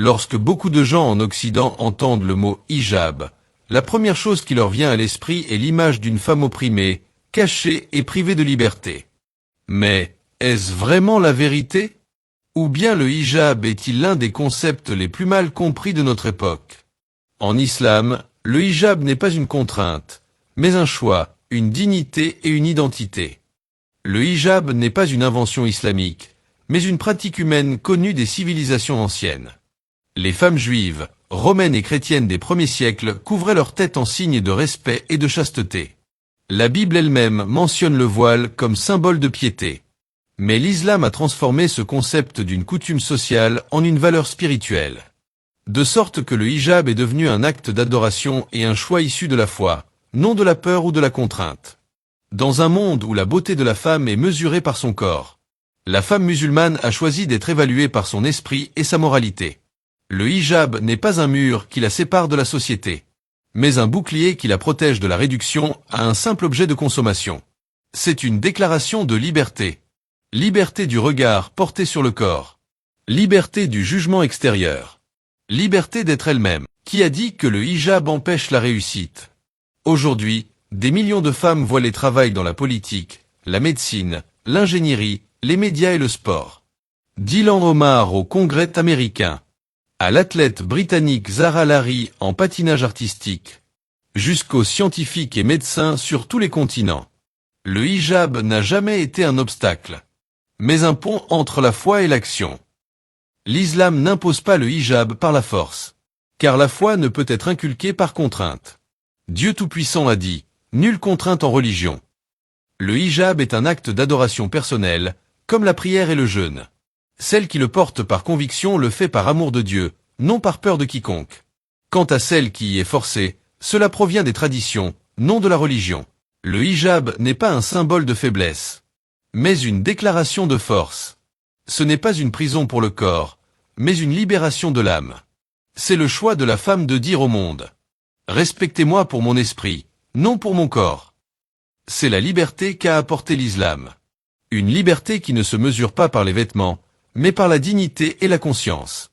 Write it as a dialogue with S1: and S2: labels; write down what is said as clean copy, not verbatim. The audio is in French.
S1: Lorsque beaucoup de gens en Occident entendent le mot hijab, la première chose qui leur vient à l'esprit est l'image d'une femme opprimée, cachée et privée de liberté. Mais, est-ce vraiment la vérité? Ou bien le hijab est-il l'un des concepts les plus mal compris de notre époque? En islam, le hijab n'est pas une contrainte, mais un choix, une dignité et une identité. Le hijab n'est pas une invention islamique, mais une pratique humaine connue des civilisations anciennes. Les femmes juives, romaines et chrétiennes des premiers siècles couvraient leur tête en signe de respect et de chasteté. La Bible elle-même mentionne le voile comme symbole de piété. Mais l'islam a transformé ce concept d'une coutume sociale en une valeur spirituelle. De sorte que le hijab est devenu un acte d'adoration et un choix issu de la foi, non de la peur ou de la contrainte. Dans un monde où la beauté de la femme est mesurée par son corps, la femme musulmane a choisi d'être évaluée par son esprit et sa moralité. Le hijab n'est pas un mur qui la sépare de la société, mais un bouclier qui la protège de la réduction à un simple objet de consommation. C'est une déclaration de liberté. Liberté du regard porté sur le corps. Liberté du jugement extérieur. Liberté d'être elle-même. Qui a dit que le hijab empêche la réussite? Aujourd'hui, des millions de femmes voient les travail dans la politique, la médecine, l'ingénierie, les médias et le sport. Dylan Omar au Congrès américain. À l'athlète britannique Zara Larry en patinage artistique, jusqu'aux scientifiques et médecins sur tous les continents. Le hijab n'a jamais été un obstacle, mais un pont entre la foi et l'action. L'islam n'impose pas le hijab par la force, car la foi ne peut être inculquée par contrainte. Dieu Tout-Puissant a dit, nulle contrainte en religion. Le hijab est un acte d'adoration personnelle, comme la prière et le jeûne. Celle qui le porte par conviction le fait par amour de Dieu, non par peur de quiconque. Quant à celle qui y est forcée, cela provient des traditions, non de la religion. Le hijab n'est pas un symbole de faiblesse, mais une déclaration de force. Ce n'est pas une prison pour le corps, mais une libération de l'âme. C'est le choix de la femme de dire au monde: respectez-moi pour mon esprit, non pour mon corps. C'est la liberté qu'a apporté l'islam. Une liberté qui ne se mesure pas par les vêtements, mais par la dignité et la conscience.